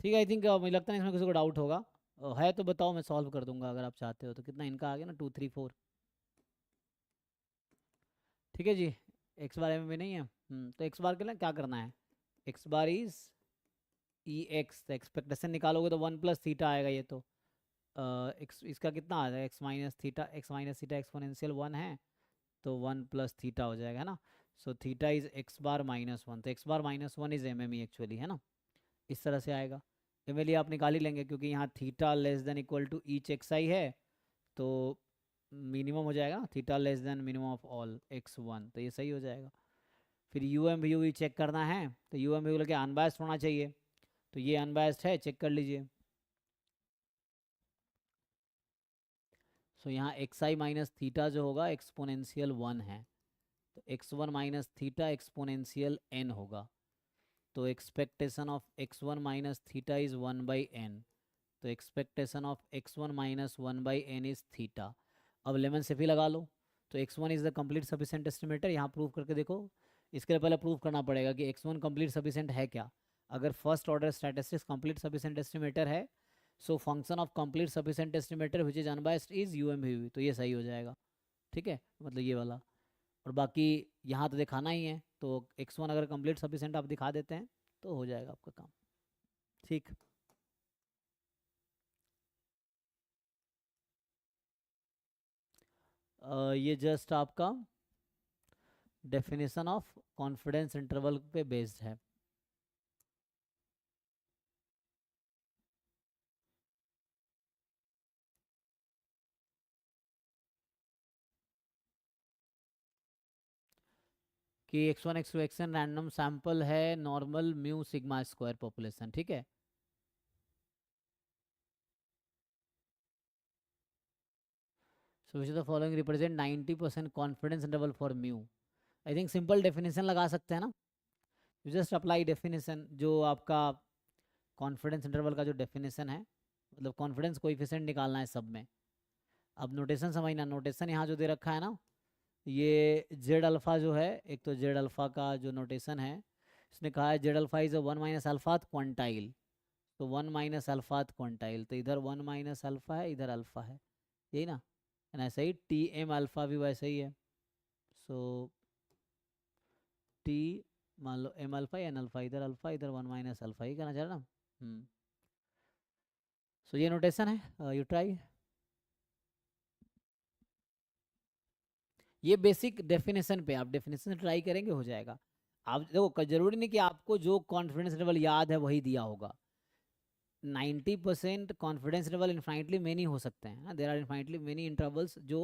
Speaker 1: ठीक है, आई थिंक मुझे लगता है इसमें किसी को डाउट होगा। है तो बताओ, मैं सॉल्व कर दूंगा अगर आप चाहते हो तो। कितना इनका आ गया ना, 2 3 4। ठीक है जी, एक्स बार में भी नहीं है। तो एक्स बार के लिए क्या करना है, x bar is E x, expectation निकालोगे तो 1 + थीटा आएगा। ये तो एक्स इसका कितना आ जाएगा, एक्स माइनस थीटा एक्सपोनेंशियल 1 है, तो 1 + थीटा हो जाएगा, है ना। सो थीटा इज x⁻−1, तो x⁻−1 is M M E actually, है ना। इस तरह से आएगा। एम एल आप निकाल ही लेंगे क्योंकि यहाँ theta less than equal to each x i है, तो मिनिमम हो जाएगा, theta less than minimum of all x1, तो ये सही हो जाएगा। फिर यू एम वी चेक करना है, तो यू एम वी लगे अनबायस्ड होना चाहिए, तो ये अनबायस्ड है, चेक कर लीजिए। सो यहाँ एक्स आई माइनस थीटा जो होगा एक्सपोनेंशियल 1 है, तो x1 minus theta exponential n होगा। तो expectation of x1 minus theta is 1/n, तो expectation of x1 minus 1/n is theta. अब लेमन सेफी लगा लो, तो x1 is the complete sufficient estimator. यहाँ प्रूव करके देखो, इसके लिए पहले प्रूव करना पड़ेगा कि x1 कंप्लीट सफिशिएंट है क्या। अगर first order statistics complete sufficient estimator है, so function of complete sufficient estimator which is unbiased is UMV, तो ये सही हो जाएगा। ठीक है, मतलब ये वाला। और बाकी यहाँ तो दिखाना ही है, तो x1 अगर कंप्लीट सफिशिएंट आप दिखा देते हैं तो हो जाएगा आपका काम। ठीक, ये जस्ट आपका डेफिनेशन ऑफ कॉन्फिडेंस इंटरवल पे बेस्ड है। कि x1 x2 xn random sample है, normal mu sigma square population. ठीक है, so which the following represent 90% confidence interval for mu. I think simple definition लगा सकते हैं ना, यू जस्ट अप्लाई डेफिनेशन जो आपका कॉन्फिडेंस इंटरवल का जो डेफिनेशन है, मतलब कॉन्फिडेंस कोएफिशिएंट निकालना है सब में। अब नोटेशन समझना, नोटेशन यहाँ जो दे रखा है ना, ये जेड अल्फ़ा जो है, एक तो जेड अल्फ़ा का जो नोटेशन है, इसने कहा है जेड अल्फ़ा इज़ 1 माइनस अल्फ़ात क्वांटाइल, तो 1 माइनस अल्फ़ात क्वांटाइल, तो इधर 1 माइनस अल्फ़ा है, इधर अल्फ़ा है, यही ना। एंड ऐसा ही टी एम अल्फ़ा भी वैसे ही है। सो टी मान लो एम अल्फ़ा एन अल्फ़ा, इधर अल्फ़ा इधर 1 माइनस अल्फ़ा, ही कहना चाह रहा ना। सो ये नोटेशन है, यू ट्राई। ये बेसिक डेफिनेशन पे आप डेफिनेशन ट्राई करेंगे, हो जाएगा। आप देखो, जरूरी नहीं कि आपको जो कॉन्फिडेंस लेवल याद है वही दिया होगा। 90% कॉन्फिडेंस लेवल इन्फाइनटली मेनी हो सकते हैं, देर आर इन्फाइनटली मेनी इंटरवल्स जो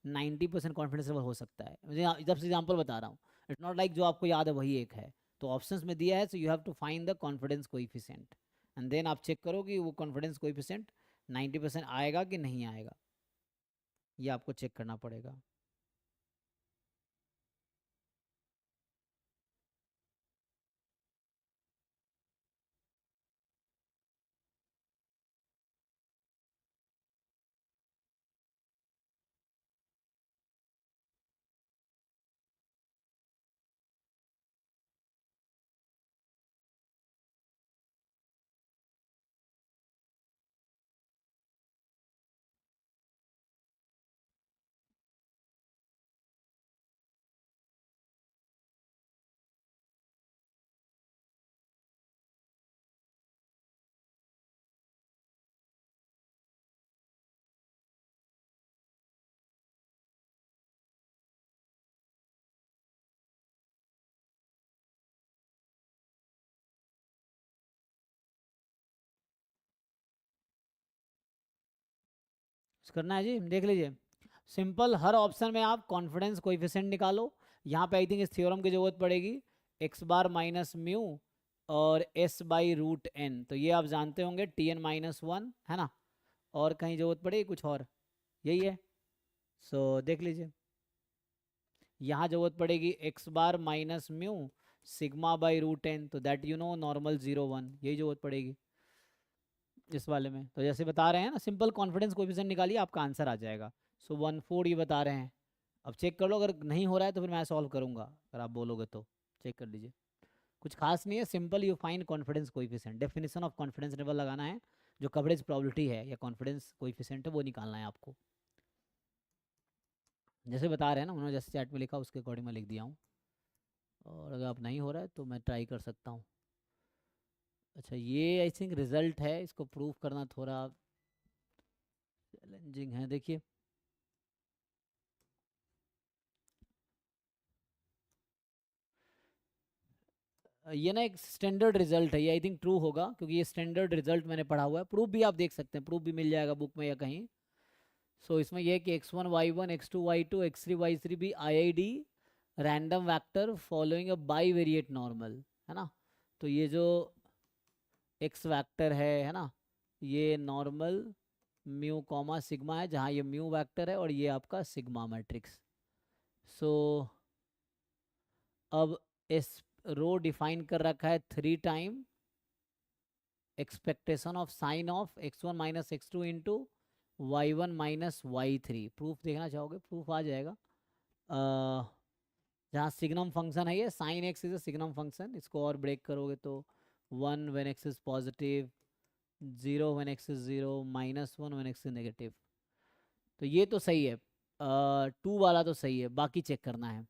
Speaker 1: 90% कॉन्फिडेंस लेवल हो सकता है। मुझे जब से एग्जाम्पल बता रहा हूँ, इट्स नॉट लाइक जो आपको याद है वही एक है। तो ऑप्शंस में दिया है, so you have to find the confidence coefficient and then आप चेक करो कि वो कॉन्फिडेंस कोएफिशिएंट 90% आएगा कि नहीं आएगा, ये आपको चेक करना पड़ेगा। करना है जी, देख लीजिए। सिंपल, हर ऑप्शन में आप कॉन्फिडेंस कोएफिशिएंट निकालो। यहाँ पे आई थिंक इस थ्योरम की जरूरत पड़ेगी, एक्स बार माइनस म्यू और एस बाई रूट एन, तो ये आप जानते होंगे टी एन माइनस 1 है ना। और कहीं जरूरत पड़ेगी कुछ और, यही है। सो देख लीजिए, यहाँ जरूरत पड़ेगी x bar minus mu sigma by root n, तो दैट यू नो नॉर्मल 0 1, यही जरूरत पड़ेगी इस वाले में। तो जैसे बता रहे हैं ना, सिंपल कॉन्फिडेंस कोएफिशिएंट निकालिए, आपका आंसर आ जाएगा। सो 1/4 ये बता रहे हैं। अब चेक कर लो, अगर नहीं हो रहा है तो फिर मैं सॉल्व करूंगा, अगर आप बोलोगे तो चेक कर लीजिए। कुछ खास नहीं है, simple you find confidence coefficient, definition of confidence level लगाना है, जो कवरेज प्रोबेबिलिटी है या कॉन्फिडेंस कोएफिशिएंट है वो निकालना है आपको। जैसे बता रहे हैं ना उन्होंने, जैसे चैट में लिखा उसके अकॉर्डिंग मैं लिख दिया हूँ। और अगर आप नहीं हो रहा है तो मैं ट्राई कर सकता हूँ। अच्छा, ये आई थिंक रिजल्ट है, इसको प्रूव करना थोड़ा चैलेंजिंग है। देखिए, ये ना एक स्टैंडर्ड रिजल्ट है, ये आई थिंक ट्रू होगा क्योंकि ये स्टैंडर्ड रिजल्ट मैंने पढ़ा हुआ है। प्रूफ भी आप देख सकते हैं, प्रूफ भी मिल जाएगा बुक में या कहीं। सो इसमें यह है कि x1 y1 x2 y2 x3 y3 भी IID random vector following a by variate normal, है ना। तो ये जो x वेक्टर है ना, ये नॉर्मल म्यू कॉमा सिग्मा है, जहाँ ये म्यू वेक्टर है और ये आपका सिग्मा मैट्रिक्स। सो अब इस रो डिफाइन कर रखा है 3 time expectation of sine of x1 minus x2 into y1 minus y3। Proof देखना चाहोगे? प्रूफ आ जाएगा। जहाँ सिग्नम फंक्शन है, ये sine x is a signum function. इसको और ब्रेक करोगे तो 1 when x is positive, 0 when x is 0, -1 when x is negative. तो ये तो सही है, 2 वाला तो सही है, बाकी चेक करना है।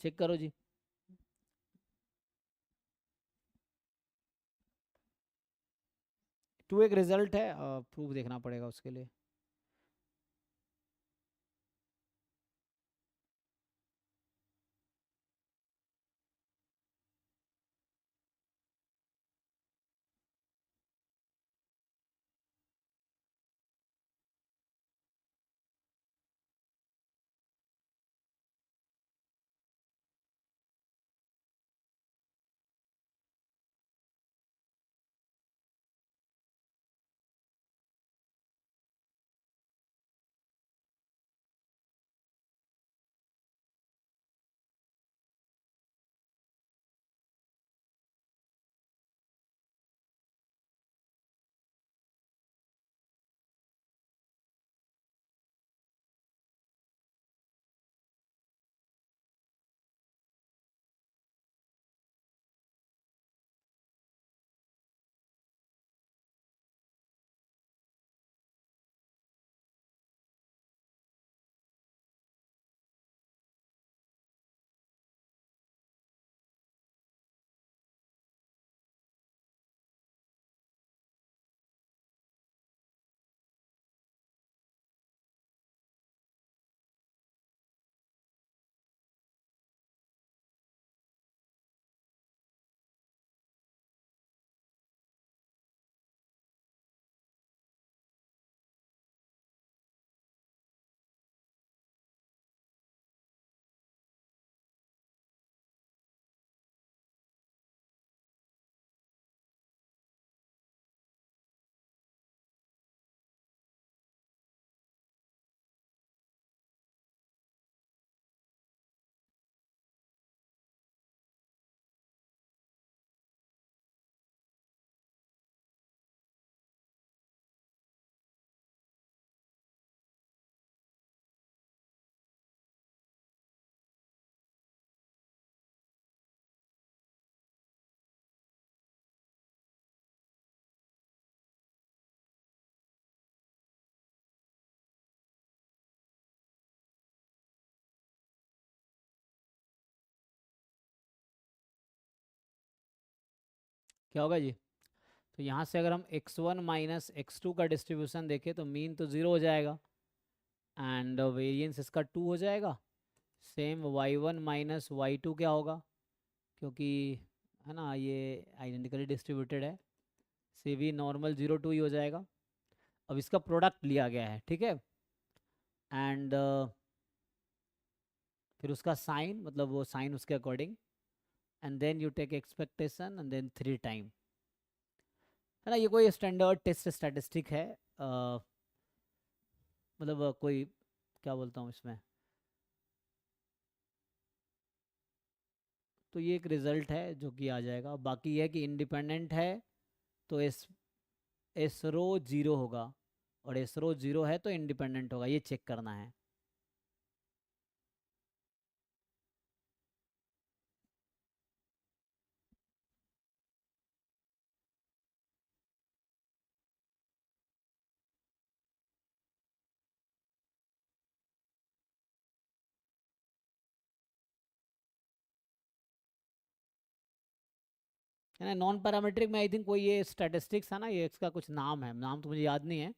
Speaker 1: चेक करो जी। 2 एक रिजल्ट है, प्रूफ देखना पड़ेगा उसके लिए। क्या होगा जी? तो यहाँ से अगर हम x1 माइनस x2 का डिस्ट्रीब्यूशन देखें तो मीन तो 0 हो जाएगा एंड वेरिएंस इसका 2 हो जाएगा। सेम y1 माइनस y2 क्या होगा, क्योंकि है ना ये आइडेंटिकली डिस्ट्रीब्यूटेड है, से भी नॉर्मल 0 2 ही हो जाएगा। अब इसका प्रोडक्ट लिया गया है, ठीक है, एंड फिर उसका साइन, मतलब वो साइन उसके अकॉर्डिंग, and then you take expectation and then 3 time, है ना। ये कोई स्टैंडर्ड टेस्ट स्टैटिस्टिक है, मतलब कोई क्या बोलता हूँ इसमें, तो ये एक रिज़ल्ट है जो कि आ जाएगा। बाकी ये है कि इंडिपेंडेंट है तो एस रो 0 होगा, और एस रो 0 है तो इंडिपेंडेंट होगा, ये चेक करना है। है ना, नॉन पैरामीट्रिक में आई थिंक कोई ये स्टैटिस्टिक्स है ना, ये इसका कुछ नाम है, नाम तो मुझे याद नहीं है,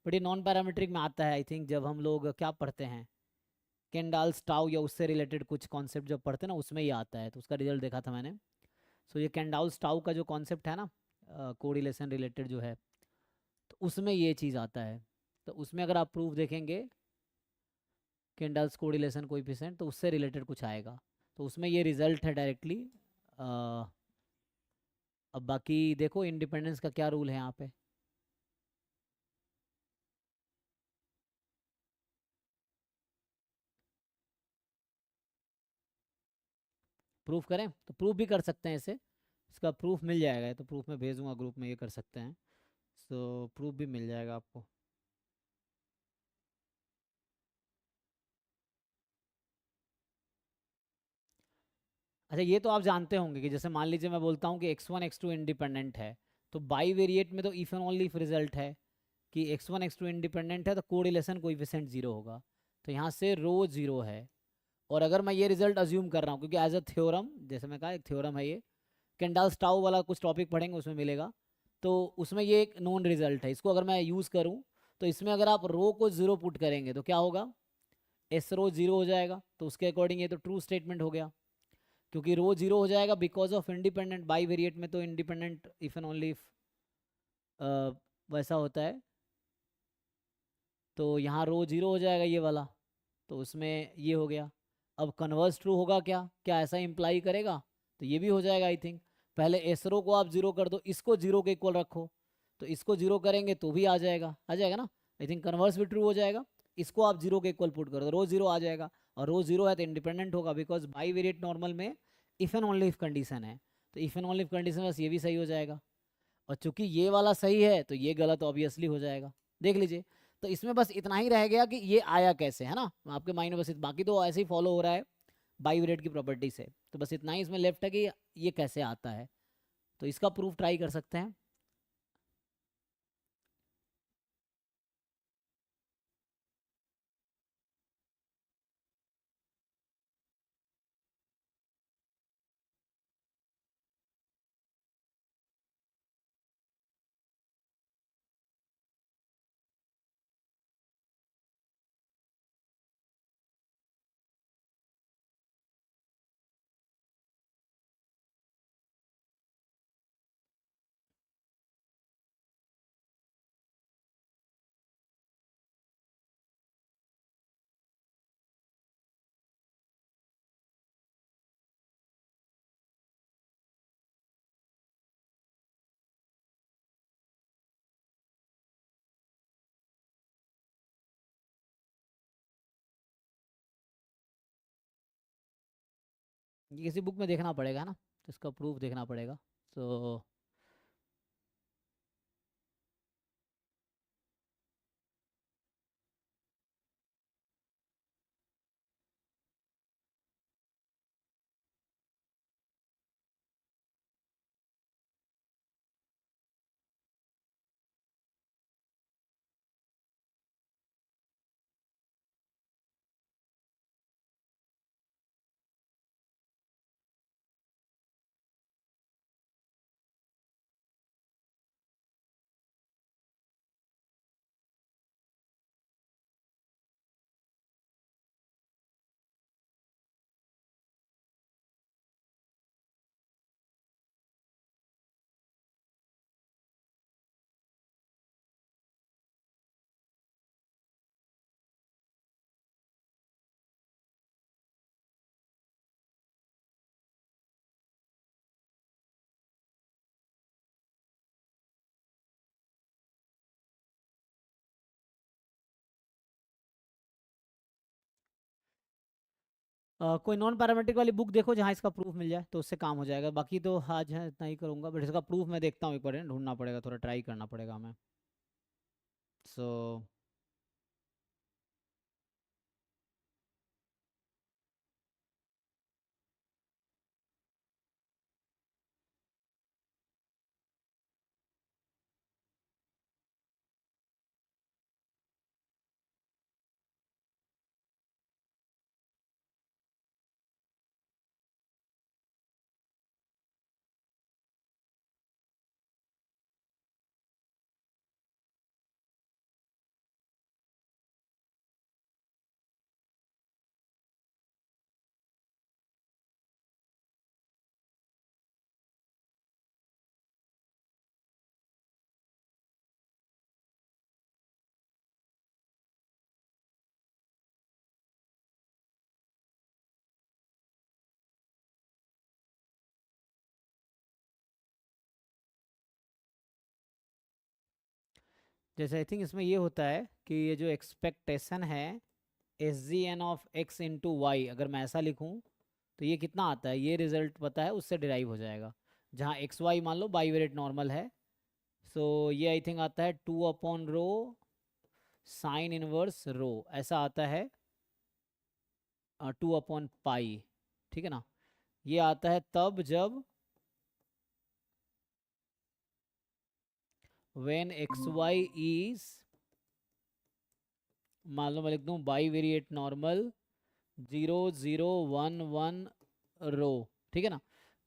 Speaker 1: बट ये नॉन पैरामीट्रिक में आता है आई थिंक। जब हम लोग क्या पढ़ते हैं, केंडाल्स टाउ या उससे रिलेटेड कुछ कॉन्सेप्ट जब पढ़ते हैं ना, उसमें ये आता है, तो उसका रिजल्ट देखा था मैंने। सो ये केंडाल्स टाउ का जो कॉन्सेप्ट है ना, कोरिलेशन रिलेटेड जो है, तो उसमें ये चीज़ आता है। तो उसमें अगर आप प्रूफ देखेंगे केंडल्स कोरिलेशन कोएफिशिएंट, तो उससे रिलेटेड कुछ आएगा, तो उसमें ये रिजल्ट है डायरेक्टली। अब बाकी देखो इंडिपेंडेंस का क्या रूल है यहाँ पे। प्रूफ करें तो प्रूफ भी कर सकते हैं इसे, इसका प्रूफ मिल जाएगा, तो प्रूफ में भेजूंगा ग्रुप में, ये कर सकते हैं। सो प्रूफ भी मिल जाएगा आपको। अच्छा ये तो आप जानते होंगे कि जैसे मान लीजिए मैं बोलता हूँ कि x1 x2 इंडिपेंडेंट है, तो बाई वेरिएट में तो if and only if result है कि x1 x2 इंडिपेंडेंट है, तो कोरिलेशन कोएफिशिएंट जीरो होगा, तो यहाँ से रो जीरो है। और अगर मैं ये रिजल्ट अज्यूम कर रहा हूँ, क्योंकि एज अ थ्योरम, जैसे मैं कहा एक थ्योरम है ये, कैंडल्स टाउ वाला कुछ टॉपिक पढ़ेंगे उसमें मिलेगा, तो उसमें ये एक नोन रिजल्ट है, इसको अगर मैं यूज़ करूँ तो इसमें अगर आप रो को जीरो पुट करेंगे तो क्या होगा, एस रो जीरो हो जाएगा, तो उसके अकॉर्डिंग ये तो ट्रू स्टेटमेंट हो गया, क्योंकि रो जीरो हो जाएगा because of independent. By variate में तो independent if and only if वैसा होता है, तो यहाँ रो जीरो हो जाएगा ये वाला, तो उसमें ये हो गया। अब कन्वर्स ट्रू होगा क्या, क्या ऐसा इंप्लाई करेगा, तो ये भी हो जाएगा आई थिंक। पहले एस रो को आप जीरो कर दो, इसको जीरो के इक्वल रखो, तो इसको जीरो करेंगे तो भी आ जाएगा ना, आई थिंक कन्वर्स भी ट्रू हो जाएगा। इसको आप जीरो के इक्वल पुट कर दो, रो जीरो आ जाएगा, और रो जीरो है तो इंडिपेंडेंट होगा, बिकॉज बाई वेरिएट नॉर्मल में if and only if condition है, तो if and only if condition बस ये भी सही हो जाएगा। और चूंकि ये वाला सही है तो ये गलत ऑब्वियसली हो जाएगा, देख लीजिए। तो इसमें बस इतना ही रह गया कि ये आया कैसे, है ना, आपके माइंड में बस बाकी तो ऐसे ही फॉलो हो रहा है बाई की प्रॉपर्टी से, तो बस इतना ही इसमें लेफ्ट है कि ये कैसे आता है, तो इसका प्रूफ ट्राई कर सकते हैं। ये किसी बुक में देखना पड़ेगा ना, तो इसका प्रूफ देखना पड़ेगा। तो कोई नॉन पैरामेट्रिक वाली बुक देखो जहाँ इसका प्रूफ मिल जाए, तो उससे काम हो जाएगा। बाकी तो आज है इतना ही करूँगा, बट इसका प्रूफ मैं देखता हूँ एक बार, ढूंढना पड़ेगा, थोड़ा ट्राई करना पड़ेगा हमें। सो जैसे आई थिंक इसमें ये होता है कि ये जो एक्सपेक्टेशन है S G N of x into y, अगर मैं ऐसा लिखूँ तो ये कितना आता है, ये रिजल्ट पता है, उससे डिराइव हो जाएगा। जहाँ एक्स वाई मान लो बाईवेरिएट नॉर्मल है, सो ये आई थिंक आता है 2/रो साइन इनवर्स रो, ऐसा आता है 2/पाई, ठीक है ना। ये आता है तब जब when एक्स वाई इज, मान लो मैं लिख दूँ बाईवेरिएट नॉर्मल 0, 0, 1, 1 रो, ठीक है ना।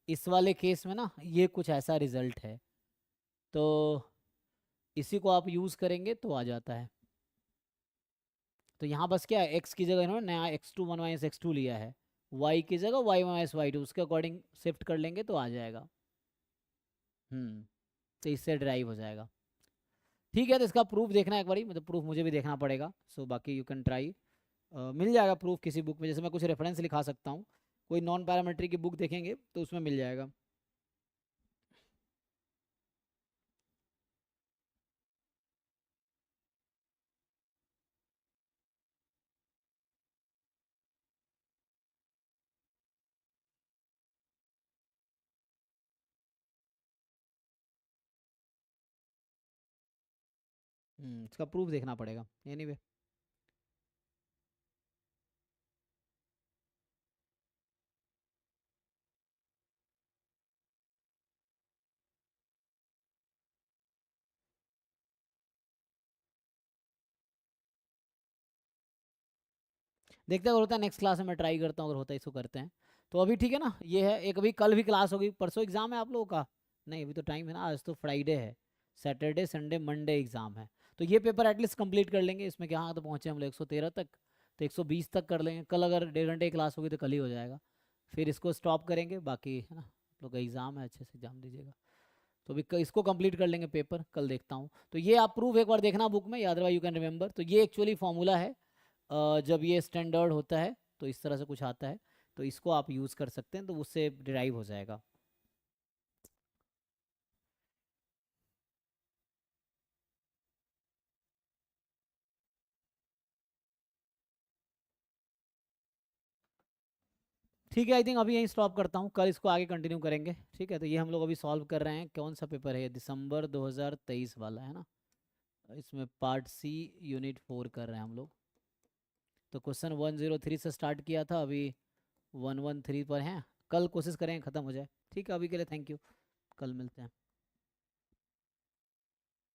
Speaker 1: इस वाले केस में ना ये कुछ ऐसा रिजल्ट है, तो इसी को आप यूज़ करेंगे तो आ जाता है। तो यहाँ बस क्या है, x की जगह इन्होंने नया x2 1 माइनस x2 लिया है, y की जगह y माइनस y2 उसके अकॉर्डिंग शिफ्ट कर लेंगे तो आ जाएगा। तो इससे ड्राइव हो जाएगा। ठीक है, तो इसका प्रूफ देखना है एक बारी, मतलब प्रूफ मुझे भी देखना पड़ेगा, सो बाकी यू कैन ट्राई। मिल जाएगा प्रूफ किसी बुक में, जैसे मैं कुछ रेफरेंस लिखा सकता हूँ, कोई नॉन पैरामेट्रिक की बुक देखेंगे तो उसमें मिल जाएगा। इसका प्रूफ देखना पड़ेगा एनीवे। देखते हैं अगर होता है नेक्स्ट क्लास में, मैं ट्राई करता हूँ, अगर होता है इसको करते हैं। तो अभी ठीक है ना, ये है एक, अभी कल भी क्लास होगी, परसों एग्जाम है आप लोगों का? नहीं अभी तो टाइम है ना, आज तो फ्राइडे है, सैटरडे संडे मंडे एग्जाम है। तो ये पेपर एटलीस्ट कंप्लीट कर लेंगे, इसमें क्या तो पहुँचे हम लोग 113 तक, तो 120 तक कर लेंगे। कल अगर 1.5 घंटे की क्लास होगी तो कल ही हो जाएगा, फिर इसको स्टॉप करेंगे। बाकी है ना, आप लोग का एग्ज़ाम है, अच्छे से एग्जाम दीजिएगा। तो अभी इसको कंप्लीट कर लेंगे पेपर, कल देखता हूँ। तो ये आप प्रूफ एक बार देखना बुक में, अदरवाइज यू कैन रिमेंबर। तो ये एक्चुअली फॉर्मूला है, जब ये स्टैंडर्ड होता है तो इस तरह से कुछ आता है, तो इसको आप यूज़ कर सकते हैं, तो उससे डिराइव हो जाएगा। ठीक है, आई थिंक अभी यहीं स्टॉप करता हूँ, कल इसको आगे कंटिन्यू करेंगे। ठीक है, तो ये हम लोग अभी सॉल्व कर रहे हैं, कौन सा पेपर है, दिसंबर 2023 वाला है ना, इसमें पार्ट सी यूनिट 4 कर रहे हैं हम लोग। तो क्वेश्चन 103 से स्टार्ट किया था, अभी 113 पर हैं। कल कोशिश करें ख़त्म हो जाए। ठीक है, अभी के लिए थैंक यू, कल मिलते हैं।